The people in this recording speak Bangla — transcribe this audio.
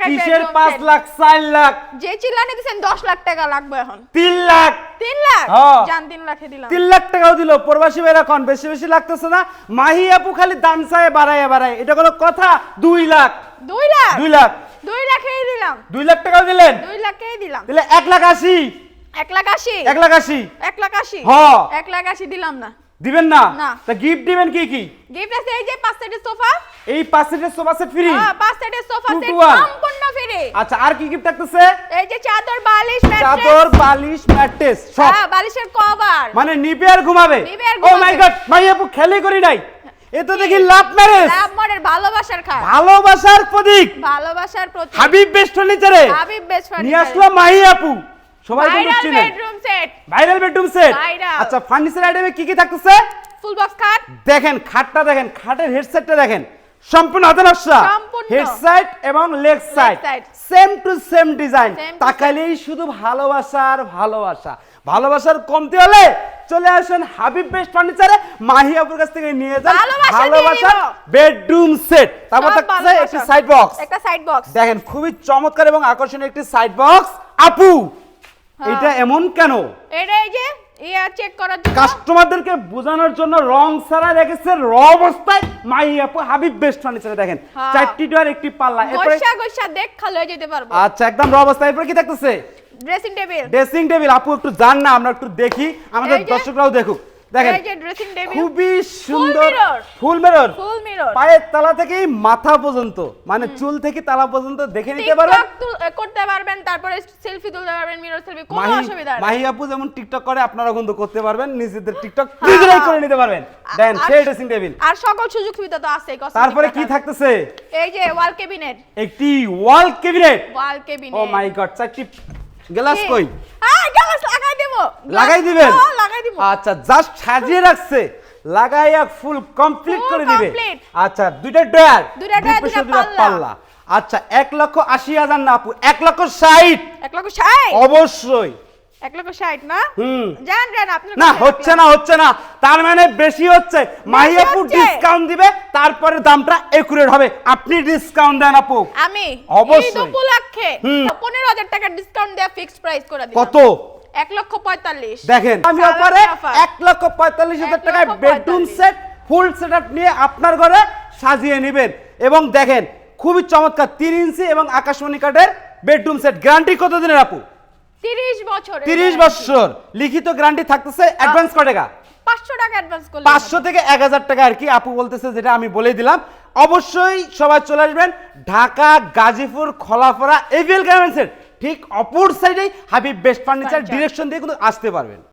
টাকা কিসের 5 লাখ 4 লাখ যে চিল্লানি দিছেন 10 লাখ টাকা লাগবে এখন 3 লাখ 3 লাখ হ্যাঁ। জান 3 লাখে দিলাম 3 লাখ টাকাও দিল প্রবাসী ভাইরা কোন বেশি বেশি লাগতেছে না মাহি আপু খালি দাম চায় বাড়ায় এটা কোনো কথা 2 লাখ 2 লাখ 2 লাখ 2 লাখেই দিলাম 2 লাখ টাকাও দিলেন 2 লাখেই দিলাম তাহলে 1 লাখ 80 1 লাখ 80 1 লাখ 80 1 লাখ 80 হ্যাঁ 1 লাখ 80 দিলাম না দিবেন না না। তা গিফট দিবেন কি কি গিফট আছে এই যে 5 সেটের সোফা এই 5 সিটের সোফা সেট ফ্রি হ্যাঁ 5 সেটের sofa Two set to one। সম্পূর্ণ ফ্রি আচ্ছা আর কি গিফট থাকতেছে এই যে চাদর বালিশ ম্যাট্রেস চাদর বালিশ ম্যাট্রেস সব হ্যাঁ বালিশের কভার মানে নিবে আর ঘুমাবে নিবে আর ও মাই ঘুমাবে। গড মাই আপু খেলে করি নাই এ তো দেখি লাভ ম্যারেজ লাভ মডেল ভালোবাসার খাট ভালোবাসার প্রতীক ভালোবাসার প্রতীক হাবিব বেস্ট ফার্নিচারে হাবিব বেস্ট নিয়ে আসলাম মাহি আপু সবাই তো ভাইরাল চিনেন bedroom set viral bedroom set Viral। আচ্ছা ফার্নিচার আইটেমে কি কি থাকতেছে ফুল বক্স খাট দেখেন খাটটা দেখেন খাটের হেডসেটটা দেখেন সম্পূর্ণ হাতে নকশা সম্পূর্ণ। হেডসাইড এবং leg side side। Same to same design Same to তাকালেই শুধু ভালোবাসার ভালোবাসা ভালোবাসার কমতি হলে চলে আসেন হাবিব বেস্ট ফার্নিচারে মাহি আপুর কাছ থেকে নিয়ে যান ভালোবাসা দিয়ে ভালোবাসার দিব। বেডরুম সেট তারপর সব থাকছে ভালোবাসা। একটি সাইড বক্স একটা সাইড বক্স দেখেন খুবই চমৎকার এবং আকর্ষণীয় একটি সাইড বক্স আপু এটা এমন কেন এটা এই যে ইয়ার চেক করার জন্য কাস্টমারদেরকে বোঝানোর জন্য রং ছাড়া রেখেছে র অবস্থায় মাই আপু হাবিব বেস্ট ফার্নিচারে দেখেন হ্যাঁ। 4টি ডোর একটি পাল্লা এরপরে গোসা গোসা দেখ খালো যেতে পারবো আচ্ছা একদম র অবস্থায় এরপর কি থাকতেছে ড্রেসিং টেবিল ড্রেসিং টেবিল আপু একটু জান না আমরা একটু দেখি আমাদের এই যে- দর্শকরাও দেখুক দেখেন এই যে ড্রেসিং টেবিল খুবই সুন্দর mirror। ফুল মিরর ফুল মিরর পায়ের তলা থেকে মাথা পর্যন্ত মানে চুল থেকে তালা পর্যন্ত দেখে নিতে পারবেন টিকটক করতে পারবেন তারপরে সেলফি তুলতে পারবেন মিরর সেলফি কোনো মাহি অসুবিধা নেই মাহি আপু যেমন টিকটক করে আপনারা কিন্তু করতে পারবেন নিজেদের টিকটক নিজেরাই করে নিতে পারবেন দেন আর- সেই ড্রেসিং টেবিল আর সকল সুযোগ সুবিধা তো আছে তারপরে কি থাকতেছে এই যে ওয়াল ক্যাবিনেট একটি ওয়াল ক্যাবিনেট ওয়াল ক্যাবিনেট ও মাই গড চারটি গ্লাস কই গ্লাস লাগাই দেব লাগাই দিবেন হ্যাঁ লাগাই দিব আচ্ছা জাস্ট সাজিয়ে রাখছে লাগাইয়া ফুল কমপ্লিট Full করে দিবে complete। আচ্ছা দুইটা ড্রয়ার দুইটা drawer, দুইটা পাল্লা। আচ্ছা 1,80,000 না আপু 1,60,000 1 লক্ষ 60 অবশ্যই 1 লক্ষ 60 না হুম জান জান আপনি না হচ্ছে না তার মানে বেশি হচ্ছে মাহি আপু হচ্ছে। ডিসকাউন্ট দিবে তারপরে দামটা একুরেট হবে আপনি ডিসকাউন্ট দেন আপু আমি অবশ্যই। ঈদ উপলক্ষে হুম। 15,000 টাকা ডিসকাউন্ট দেয়া ফিক্সড প্রাইস করে দিলাম কত 1 লক্ষ 45 দেখেন আমি সারা অফারে offer। 1,45,000 টাকায় 1,45,000 বেডরুম সেট ফুল সেটআপ নিয়ে আপনার ঘরে সাজিয়ে নেবেন এবং দেখেন খুবই চমৎকার 3 ইঞ্চি এবং আকাশমণি কাঠের বেডরুম সেট গ্যারান্টি কত দিনের আপু 30 বছর 30 বছর লিখিত গ্যারান্টি থাকতেছে অ্যাডভান্স কত টাকা 500 টাকা অ্যাডভান্স করলে 500 থেকে 1000 টাকা আর কি আপু বলতেছে যেটা আমি বলেই দিলাম অবশ্যই সবাই চলে আসবেন ঢাকা গাজীপুর খোলাপাড়া এভিএল গার্মেন্টসের ঠিক অপর সাইডেই Habib best furniture Furniture। Direction দিয়ে কিন্তু আসতে পারবেন